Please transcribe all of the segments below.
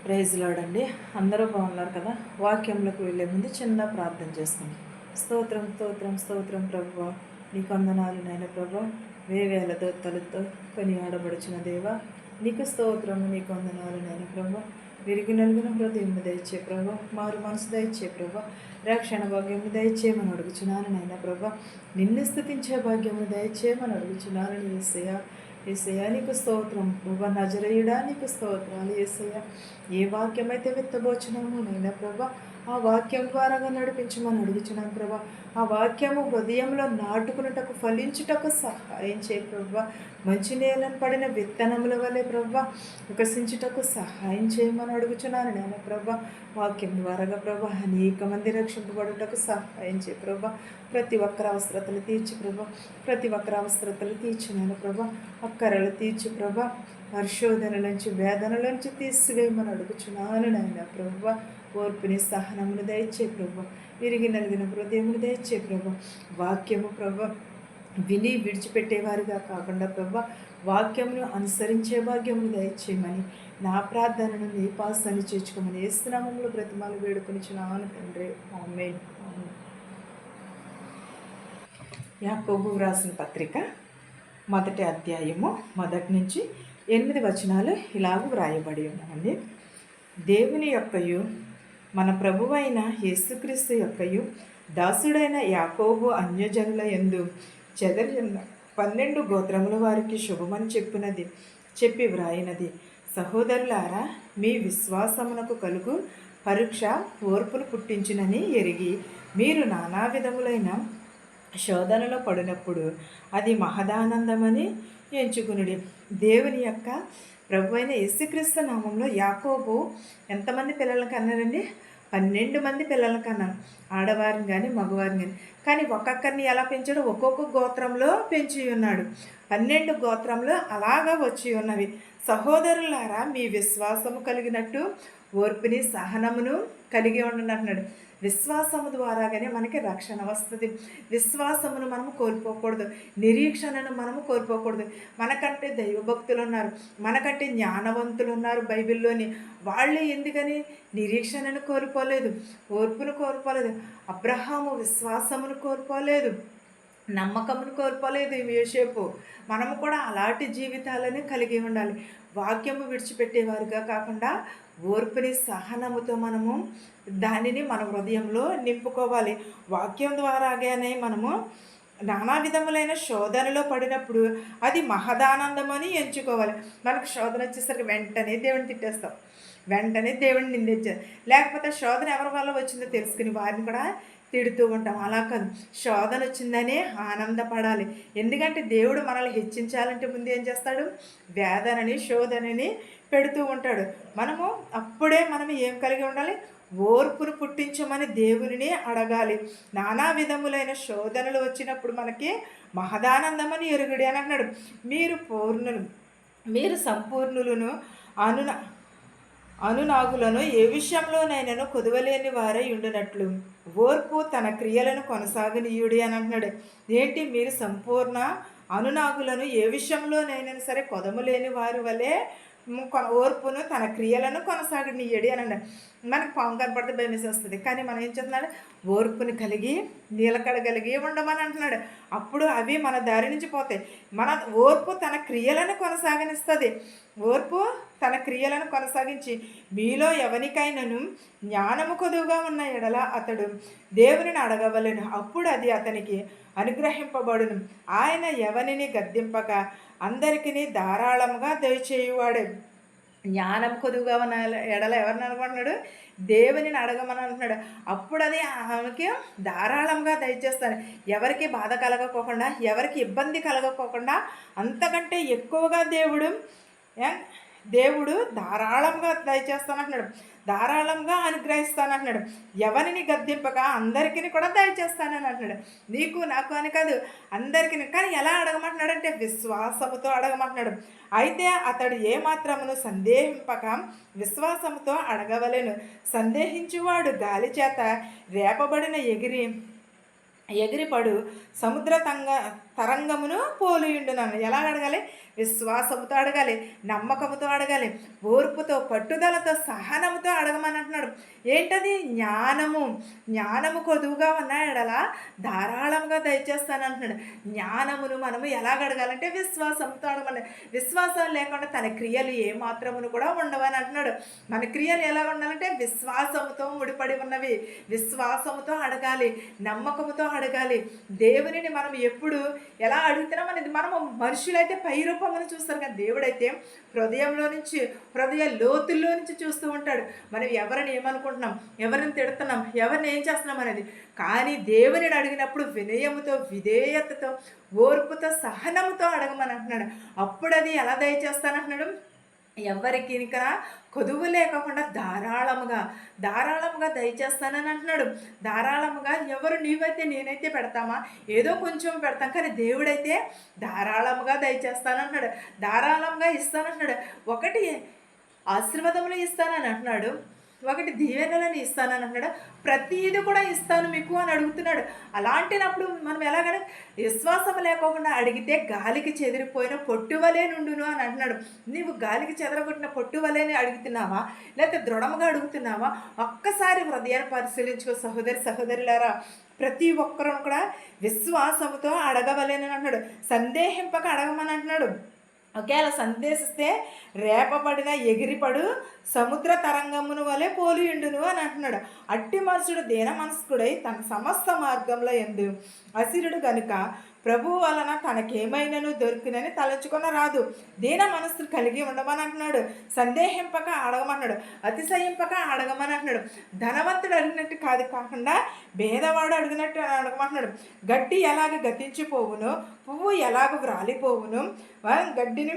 Praise lord అండి. అందరూ బాగున్నారు కదా. వాక్యంలోకి వెళ్ళే ముందు చిన్న ప్రార్థన చేసుకుందాం. స్తోత్రం స్తోత్రం స్తోత్రం ప్రభువా, నీకు వందనాలు నాయన ప్రభువా. వేవేల దోత్తలతో కొనియాడబడుచున్న దేవా, నీకు స్తోత్రము, నీకు వందనాలు నాయన ప్రభువా. విరిగి నలుగున హృదయం దయచే ప్రభా, మారు మనసు దయచే ప్రభా, రక్షణ భాగ్యము దయచేయమని అడుగుచున్నాను నాయన ప్రభా. నిన్ను స్తుతించే భాగ్యము దయచేయమని అడుగుచున్నాను యేసయ్యా. యేసయ్యా నీకు స్తోత్రం ప్రభా, నజరేయుడా నీకు స్తోత్రాలు యేసయ్యా. ఏ వాక్యమైతే విత్తబోచున్నామో నైనా ప్రభా, ఆ వాక్యం ద్వారాగా నడిపించమని అడుగుచున్నాను ప్రభా. ఆ వాక్యము హృదయంలో నాటుకున్నటకు ఫలించుటకు సహాయం చేయ ప్రభా. మంచి నేలను పడిన విత్తనముల వలె ప్రభా వికసించుటకు సహాయం చేయమని అడుగుచున్నాను నేను ప్రభా. వాక్యం ద్వారాగా ప్రభా అనేక మంది రక్షింపబడుటకు సహాయం చేయ ప్రభా. ప్రతి ఒక్కరి అవసరతలు తీర్చి ప్రభా, ప్రతి ఒక్కరి అవసరతలు తీర్చి నేను ప్రభా, అక్కరలు తీర్చి ప్రభా, పరిశోధన నుంచి వేదన నుంచి తీసివేయమని అడుగుచున్నాను నాయన ప్రభా. ఓర్పుని సహనమును దయచే ప్రభా, విరిగి నలిగిన హృదయమును దయచే ప్రభా. వాక్యము ప్రభా విని విడిచిపెట్టేవారిగా కాకుండా ప్రభా, వాక్యమును అనుసరించే భాగ్యమును దయచేయమని నా ప్రార్థనను నీ పాసాన్ని చేర్చుకోమని ఏసునామములో బ్రతిమాలు వేడుకొనిచున్నాను తండ్రి. ఆమేన్. యాకోబు వ్రాసిన పత్రిక 1వ అధ్యాయము 1 నుంచి 8 వచనాలు ఇలాగ వ్రాయబడి ఉన్నాయండి. దేవుని యొక్కయు మన ప్రభువైన యేసుక్రీస్తు యొక్కయు దాసుడైన యాకోబు అన్యజనుల యందు చెదరిన 12 గోత్రముల వారికి శుభమని చెప్పి వ్రాయినది. సహోదరులారా, మీ విశ్వాసమునకు కలుగు పరీక్ష ఓర్పును పుట్టించునని ఎరిగి మీరు నానా విధములైన శోధనలో పడినప్పుడు అది మహదానందమని ఎంచుకునుడి. దేవుని యొక్క ప్రభు అయిన యేసుక్రీస్తు నామంలో యాకోబు ఎంతమంది పిల్లలను కన్నారండి? 12 మంది పిల్లలను కన్నాను, ఆడవారిని కానీ మగవారిని కానీ ఒక్కొక్కరిని ఎలా పెంచాడు? ఒక్కొక్క గోత్రంలో పెంచి ఉన్నాడు. 12 గోత్రంలో అలాగా వచ్చి ఉన్నవి. సహోదరులారా, మీ విశ్వాసము కలిగినట్టు ఓర్పుని సహనమును కలిగి ఉండండి అంటున్నాడు. విశ్వాసము ద్వారాగానే మనకి రక్షణ వస్తుంది. విశ్వాసమును మనము కోల్పోకూడదు, నిరీక్షణను మనము కోల్పోకూడదు. మనకంటే దైవభక్తులు ఉన్నారు, మనకంటే జ్ఞానవంతులు ఉన్నారు బైబిల్లోని. వాళ్ళు ఎందుకని నిరీక్షణను కోల్పోలేదు, ఓర్పును కోల్పోలేదు. అబ్రహాము విశ్వాసమును కోల్పోలేదు, నమ్మకమును కోల్పోలేదు. యోసేపు. మనము కూడా అలాంటి జీవితాలని కలిగి ఉండాలి. వాక్యము విడిచిపెట్టేవారుగా కాకుండా ఓర్పుని సహనముతో మనము దానిని మన హృదయంలో నింపుకోవాలి. వాక్యం ద్వారాగానే మనము నానా విధములైన శోధనలో పడినప్పుడు అది మహదానందమని ఎంచుకోవాలి. మనకు శోధన వచ్చేసరికి వెంటనే దేవుని తిట్టేస్తాం, వెంటనే దేవుడిని నిందించారు. లేకపోతే శోధన ఎవరి వల్ల వచ్చిందో తెలుసుకుని వారిని కూడా తిడుతూ ఉంటాం. అలా కాదు, శోధన వచ్చిందనే ఆనందపడాలి. ఎందుకంటే దేవుడు మనల్ని హెచ్చించాలంటే ముందు ఏం చేస్తాడు? వేదనని శోధనని పెడుతూ ఉంటాడు. అప్పుడే మనం ఏం కలిగి ఉండాలి? ఓర్పును పుట్టించమని దేవుని అడగాలి. నానా విధములైన శోధనలు వచ్చినప్పుడు మనకి మహదానందమని ఎరుగుడి అని అన్నాడు. మీరు సంపూర్ణులను అనునాగులను ఏ విషయంలోనైనాను కొదవలేని వారై ఉండినట్లు ఓర్పు తన క్రియలను కొనసాగనీయుడి అని అంటున్నాడు. ఏంటి? మీరు సంపూర్ణ అనునాగులను ఏ విషయంలోనైనా సరే కొదవలేని వారి వలె ఓర్పును తన క్రియలను కొనసాగనీయడి అని అన్నాడు. మనకు పాము కనపడితే భయం వస్తుంది, కానీ మనం ఏం చేస్తున్నాడు? ఓర్పుని కలిగి నిలకడగలిగి ఉండమని అంటున్నాడు. అప్పుడు అవి మన దారి నుంచి పోతాయి. మన ఓర్పు తన క్రియలను కొనసాగనిస్తుంది. ఓర్పు తన క్రియలను కొనసాగించి మీలో ఎవరికైనాను జ్ఞానము కొదువుగా ఉన్న ఎడల అతడు దేవుని అడగవలెను, అప్పుడు అది అతనికి అనుగ్రహింపబడును. ఆయన ఎవరిని గద్దింపక అందరికీ ధారాళంగా దయచేయువాడే. జ్ఞానం కొదువుగా ఉన్న ఎడల ఎవరిని అనుకుంటున్నాడు? దేవుని అడగమని అంటున్నాడు. అప్పుడు అది ఆమెకి ధారాళంగా దయచేస్తాను. ఎవరికి బాధ కలగకోకుండా, ఎవరికి ఇబ్బంది కలగకోకుండా, అంతకంటే ఎక్కువగా దేవుడు ధారాళంగా దయచేస్తానంటున్నాడు, ధారాళంగా అనుగ్రహిస్తానంటున్నాడు. ఎవరిని గద్దింపక అందరికీ కూడా దయచేస్తానని అంటున్నాడు. నీకు నాకు అని కాదు, అందరికీ. కానీ ఎలా అడగమంటున్నాడంటే విశ్వాసముతో అడగమంటున్నాడు. అయితే అతడు ఏమాత్రమును సందేహింపక విశ్వాసముతో అడగవలెను. సందేహించువాడు గాలి చేత రేపబడిన ఎగిరిపడు తరంగమును పోలియుండునను. ఎలా అడగాలి? విశ్వాసముతో అడగాలి, నమ్మకముతో అడగాలి, ఓర్పుతో, పట్టుదలతో, సహనముతో అడగమని అంటున్నాడు. ఏంటది? జ్ఞానము. జ్ఞానము కొదువుగా ఉన్నాయడలా ధారాళంగా దయచేస్తాను అంటున్నాడు. జ్ఞానమును మనము ఎలాగ అడగాలంటే విశ్వాసంతో అడగమని. విశ్వాసం లేకుండా తన క్రియలు ఏమాత్రమును కూడా ఉండవని అంటున్నాడు. మన క్రియలు ఎలా ఉండాలంటే విశ్వాసముతో ముడిపడి ఉన్నవి. విశ్వాసముతో అడగాలి, నమ్మకముతో అడగాలి. దేవునిని మనం ఎప్పుడు ఎలా అడుగుతున్నాం అనేది, మనము మనుషులైతే పై రూపమును చూస్తారు, కానీ దేవుడైతే హృదయంలో నుంచి, హృదయ లోతుల్లో నుంచి చూస్తూ ఉంటాడు. మనం ఎవరిని ఏమనుకుంటున్నాం, ఎవరిని తిడుతున్నాం, ఎవరిని ఏం చేస్తున్నాం అనేది. కానీ దేవునిని అడిగినప్పుడు వినయముతో, విధేయతతో, ఓర్పుతో, సహనముతో అడగమని అంటున్నాడు. అప్పుడు అది ఎలా దయచేస్తానంటున్నాడు? ఎవరికి ఇంకా కొదువు లేకుండా ధారాళముగా దయచేస్తానని అంటున్నాడు. ధారాళముగా ఎవరు నీవైతే నేనైతే పెడతామా? ఏదో కొంచెం పెడతాం, కానీ దేవుడైతే ధారాళముగా దయచేస్తానంటున్నాడు, ధారాళంగా ఇస్తానంటున్నాడు. ఒకటి ఆశీర్వాదములు ఇస్తానని అంటున్నాడు, ఒకటి దీవెనలను ఇస్తానని అంటున్నాడు, ప్రతిదీ కూడా ఇస్తాను మీకు అని అడుగుతున్నాడు. అలాంటినప్పుడు మనం ఎలాగైనా విశ్వాసం లేకోకుండా అడిగితే గాలికి చెదిరిపోయిన పొట్టువలే నుండును అని అంటున్నాడు. నీవు గాలికి చెదరగొట్టిన పొట్టువలేని అడుగుతున్నావా, లేకపోతే దృఢంగా అడుగుతున్నావా? ఒక్కసారి హృదయాన్ని పరిశీలించుకో సహోదరులారా. ప్రతి ఒక్కరూ కూడా విశ్వాసముతో అడగవలేనని అంటున్నాడు. సందేహింపక అడగమని అంటున్నాడు. ఒకవేళ సందేశిస్తే రేపబడిన ఎగిరిపడు సముద్ర తరంగమును వలె పోలియుండును అని అంటున్నాడు. అట్టి మనుషుడు దీన మనస్కుడై తన సమస్త మార్గంలో ఎందు అసిరుడు గనుక ప్రభువు వలన తనకేమైనను దొరికినని తలంచుకొన రాదు. దీన మనస్సు కలిగి ఉండమని అంటున్నాడు. సందేహింపక అడగమన్నాడు, అతిశయింపక అడగమని అంటున్నాడు. ధనవంతుడు అడిగినట్టు కాకుండా భేదవాడు అడిగినట్టు అడగమంటున్నాడు. గడ్డి ఎలాగ గతించిపోవును, పువ్వు ఎలాగ వ్రాలిపోవును, గడ్డిని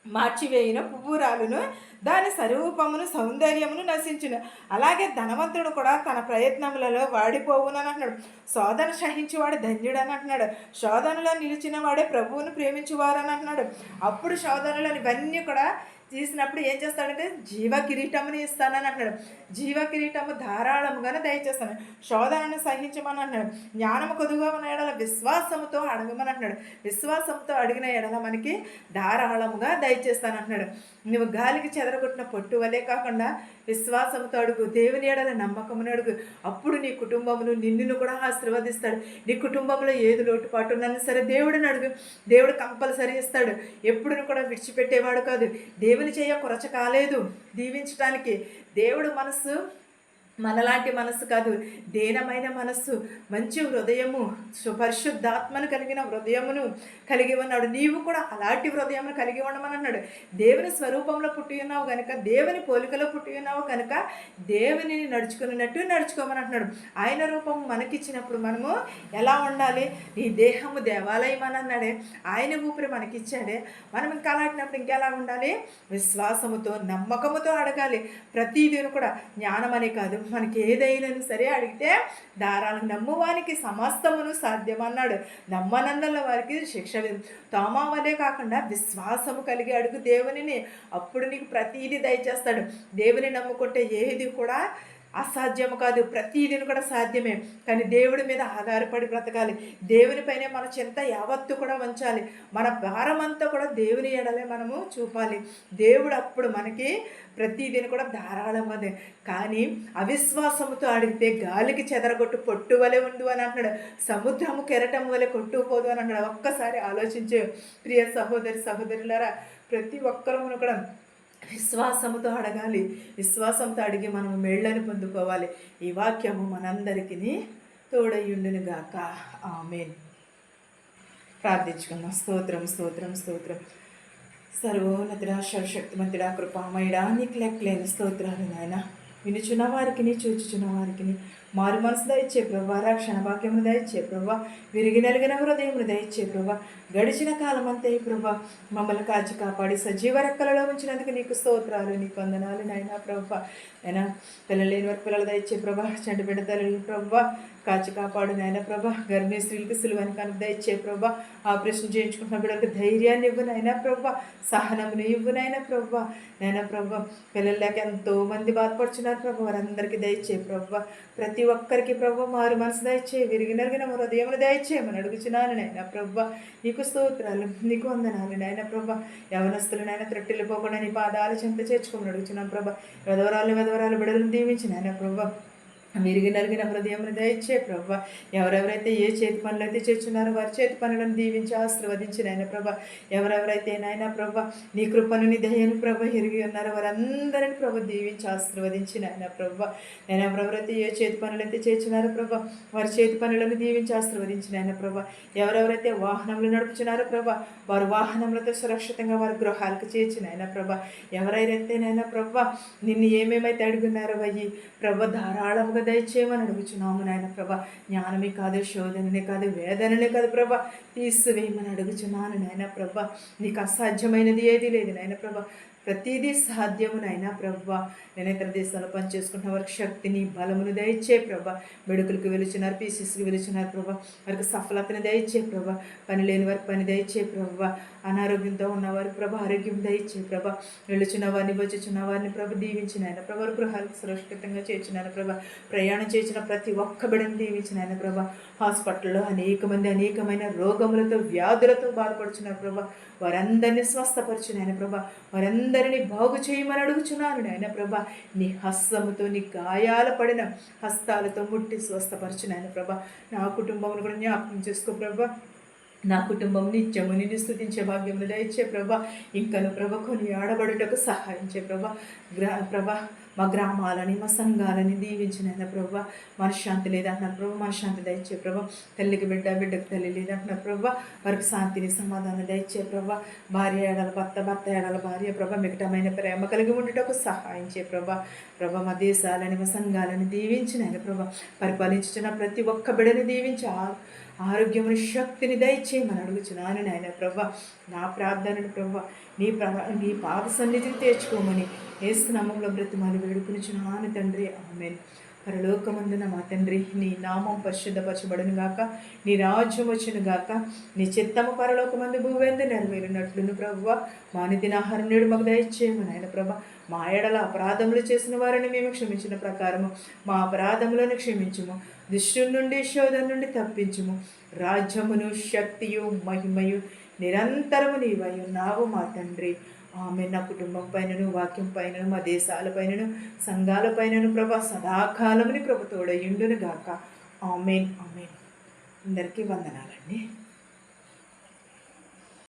మార్చివేయును, పువ్వు రాలును, దాని స్వరూపమును సౌందర్యమును నశించును. అలాగే ధనవంతుడు కూడా తన ప్రయత్నములలో వాడిపోవునని అంటున్నాడు. శోధన సహించేవాడు ధన్యుడు అని అంటున్నాడు. శోధనలో నిలిచిన వాడే ప్రభువును ప్రేమించువారు అని అంటున్నాడు. అప్పుడు శోధనలో ఇవన్నీ కూడా తీసినప్పుడు ఏం చేస్తాడంటే జీవ కిరీటముని ఇస్తానని అంటున్నాడు. జీవ కిరీటము ధారాళముగానే దయచేస్తాను. శోధనను సహించమని అంటున్నాడు. జ్ఞానము కొదువుగా ఉన్న ఎడల విశ్వాసముతో అడగమని అంటున్నాడు. విశ్వాసంతో అడిగిన ఎడల మనకి ధారాళముగా దయచేస్తాను అంటున్నాడు. నువ్వు గాలికి చెదరగొట్టిన పొట్టు వలే కాకుండా విశ్వాసంతో అడుగు, దేవుని ఎడల నమ్మకమును అడుగు. అప్పుడు నీ కుటుంబమును నిన్నును కూడా ఆశీర్వదిస్తాడు. నీ కుటుంబంలో ఏది లోటుపాటు ఉన్నా సరే దేవుడిని అడుగు, దేవుడు కంపల్సరీ ఇస్తాడు. ఎప్పుడు కూడా విడిచిపెట్టేవాడు కాదు. దేవుని చేయ కొరచ కాలేదు దీవించడానికి. దేవుడు మనసు మనలాంటి మనస్సు కాదు, దీనమైన మనస్సు, మంచి హృదయము, పరిశుద్ధాత్మను కలిగిన హృదయమును కలిగి ఉన్నాడు. నీవు కూడా అలాంటి హృదయమును కలిగి ఉండమని అన్నాడు. దేవుని స్వరూపంలో పుట్టి ఉన్నావు కనుక, దేవుని పోలికలో పుట్టి ఉన్నావు కనుక దేవుని నడుచుకున్నట్టు నడుచుకోమని అంటున్నాడు. ఆయన రూపం మనకిచ్చినప్పుడు మనము ఎలా ఉండాలి? నీ దేహము దేవాలయం అని అన్నాడే, ఆయన ఊపిరి మనకిచ్చాడే. మనం ఇంకా అలాంటినప్పుడు ఇంకెలా ఉండాలి? విశ్వాసముతో, నమ్మకముతో అడగాలి. ప్రతిదీ కూడా జ్ఞానం అనే కాదు, మనకి ఏదైనా సరే అడిగితే ధారాళంగా నమ్మువానికి సమస్తమును సాధ్యమన్నాడు. నమ్మనందల వారికి శిక్ష లేదు. తోమా వలే కాకుండా విశ్వాసము కలిగి అడుగు దేవునిని, అప్పుడు నీకు ప్రతీది దయచేస్తాడు. దేవుని నమ్ముకుంటే ఏది కూడా అసాధ్యము కాదు, ప్రతిదీ కూడా సాధ్యమే. కానీ దేవుడి మీద ఆధారపడి బ్రతకాలి. దేవునిపైనే మన చింత యావత్తు కూడా ఉంచాలి. మన భారమంతా కూడా దేవుని ఎడలే మనము చూపాలి. దేవుడు అప్పుడు మనకి ప్రతిదీ కూడా ధారాళమదే. కానీ అవిశ్వాసముతో అడిగితే గాలికి చెదరగొట్టు పొట్టు వలె ఉండు అని అంటున్నాడు. సముద్రము కెరటం వలె కొట్టుకుపోదు అని అంటున్నాడు. ఒక్కసారి ఆలోచించే ప్రియ సహోదరులారా, ప్రతి ఒక్కరూ కూడా విశ్వాసముతో అడగాలి. విశ్వాసంతో అడిగి మనము మేళ్ళని పొందుకోవాలి. ఈ వాక్యము మనందరికీ తోడయ్యుండును గాక. ఆమేన్. ప్రార్థించుకుందాం. స్తోత్రం స్తోత్రం స్తోత్రం. సర్వోన్నతుడా, సర్వశక్తిమంతుడా, కృపామయుడా, నీకు లెక్కలేని స్తోత్రాలు నాయన. వినుచున్న వారికి, చూచుచున్న వారికి మారు మనసు దయచ్చే ప్రభా, రక్షణ భాగ్యమును దయచ్చే ప్రభా, విరిగి నలిగిన హృదయమును దయచ్చే ప్రభా. గడిచిన కాలం అంతే ప్రభా మమ్మల్ని కాచి కాపాడి సజీవ రెక్కలలో ఉంచినందుకు నీకు స్తోత్రాలు, నీకు వందనాలు నాయన ప్రభా. అయినా పిల్లలు లేని వారికి పిల్లలు దయచ్చే ప్రభా, చంటి బిడ్డ తల్లి ప్రభా కాచి కాపాడు నాయన ప్రభా. గర్భిణీ స్త్రీలకు సులువని కనుక దయచ్చే ప్రభా. ఆపరేషన్ చేయించుకుంటున్న బిడ్డలకు ధైర్యాన్ని ఇవ్వు నాయన ప్రభా, సహనమును ఇవ్వు నాయన ప్రభా. నాయన ప్రభా, పిల్లలు లేక ఎంతోమంది బాధపడుచున్నారు ప్రభా, వారందరికీ దయచే ప్రభా. ప్రతి ప్రతి ఒక్కరికి ప్రభు మారు మనసు దయచే విరిగి నరిగిన హృదయమును దయచేయమని అడుగుచున్నాను నాయన ప్రభు. నీకు స్తోత్రాలు, నీకు వందనాలు నాయన ప్రభు. యవనస్తులు నాయన త్రొట్టిల్లిపోకుండా నీ పాదాలు చెంత చేర్చుకోమని అడుగుచున్నాను ప్రభు. వెధవరాలు బిడలను దీవించిన నాయన ప్రభు. విరిగి నలిగిన హృదయమును దయచే ప్రభా. ఎవరెవరైతే ఏ చేతి పనులు అయితే చేస్తున్నారో వారి చేతి పనులను దీవించి ఆశీర్వదించి నాయన ప్రభా. ఎవరెవరైతే నాయన ప్రభా నీ కృపను నీ దయను ప్రభ ఎరిగి ఉన్నారో వారందరిని ప్రభ దీవించి ఆశీర్వదించి నాయన ప్రభా. నేను ఎవరెవరైతే ఏ చేతి పనులు అయితే చేస్తున్నారో ప్రభా వారి చేతి పనులను దీవించి ఆశీర్వదించి నాయన ప్రభా. ఎవరెవరైతే వాహనములు నడుపుచున్నారో ప్రభా వారు వాహనములతో సురక్షితంగా వారి గృహాలకు చేర్చి నాయన ప్రభా. ఎవరైతే నాయన ప్రభా నిన్ను ఏమేమైతే అడుగున్నారో అయ్యి ప్రభ ధారాళముగా దయచేయమని అడుగుచున్నాము నాయన ప్రభ. జ్ఞానమే కాదు, శోధననే కాదు, వేదననే కాదు ప్రభ, తీసివేయమని అడుగుచున్నాను నాయన ప్రభ. నీకు అసాధ్యమైనది ఏది లేదు నాయన ప్రభ. ప్రతిదీ సాధ్యము నాయన ప్రభ. నేను ఇతర దేశాల్లో పనిచేసుకుంటున్న వారికి శక్తిని బలమును దయచే ప్రభ. మెడుకులకు వెలుచున్నారు, పీసీస్కి వెలుచున్నారు ప్రభ. వారికి సఫలతను దయచే ప్రభ. పని లేని వారికి పని దయచే ప్రభ. అనారోగ్యంతో ఉన్నవారికి ప్రభ ఆరోగ్యం దయచే ప్రభ. వెళుచున్న వారిని వచ్చుచున్న వారిని ప్రభ దీవించిన ఆయన ప్రభ. గృహాలకు సురక్షితంగా చేర్చిన ప్రభ. ప్రయాణం చేసిన ప్రతి ఒక్క బిడను దీవించిన ఆయన ప్రభ. హాస్పిటల్లో అనేకమైన రోగములతో వ్యాధులతో బాధపడుచున్నారు ప్రభ. వారందరినీ స్వస్థపరచు నాయన ప్రభ. వారందరినీ బాగు చేయమని అడుగుచున్నాను నాయన ప్రభ. నీ హస్తముతో నీ గాయాల పడిన హస్తాలతో ముట్టి స్వస్థపరచు నాయన ప్రభ. నా కుటుంబమును కూడా జ్ఞాపకం చేసుకో ప్రభ. నా కుటుంబం నిత్యము నిన్ను స్తుతించే భాగ్యమును దయచే ప్రభ. ఇంకను ప్రభ కొని ఆడబడుటకు సహాయించే ప్రభ. మా గ్రామాలని మా సంఘాలని దీవించిన ప్రభ. మనశ్శాంతి లేదంటున్నారు ప్రభ, మనశ్శాంతి దయచే ప్రభ. తల్లికి బిడ్డ, బిడ్డకు తల్లి లేదంటున్నారు ప్రభ. వారికి శాంతిని సమాధానం దయచే ప్రభ. భార్య ఏడల భర్త, భర్త ఏడల భార్య ప్రభ మిగటమైన ప్రేమ కలిగి ఉండటకు సహాయించే ప్రభ. మా దేశాలని మా సంఘాలని దీవించిన ప్రభ. పరిపాలించుచున్న ప్రతి ఒక్క బిడ్డని దీవించి ఆరోగ్యముని శక్తిని దయచేయమని అడుగుచున్నాను నాయన ప్రభ. నా ప్రార్థనను ప్రభ నీ పాద సన్నిధిని తెచ్చుకోమని యేసు నామములో బ్రతిమాలి వేడుకొనుచున్నాను తండ్రి, ఆమేన్. పరలోకమందున మా తండ్రి, నీ నామం పరిశుద్ధపరచబడును గాక, నీ రాజ్యం వచ్చును గాక, నీ చిత్తము పరలోకమందు భూవేందు నెరవేరినట్లును ప్రభువా. మా నిత్య ఆహారం నేడు మాకు దయచేయమని ఆయన ప్రభ. మా ఎడల అపరాధములు చేసిన వారిని మేము క్షమించిన ప్రకారము మా అపరాధములను క్షమించుము. దుష్టుని నుండి, శోధన నుండి తప్పించుము. రాజ్యమును, శక్తియు, మహిమయు నిరంతరము నీవై ఉన్నావు మా తండ్రి, ఆమె. నా కుటుంబం పైనను, వాక్యం పైనను, మా దేశాల పైనను, సంఘాల పైనను ప్రభా సదాకాలముని కృప తోడయుండును గాక. Amen, amen. అందరికీ వందనాలండి.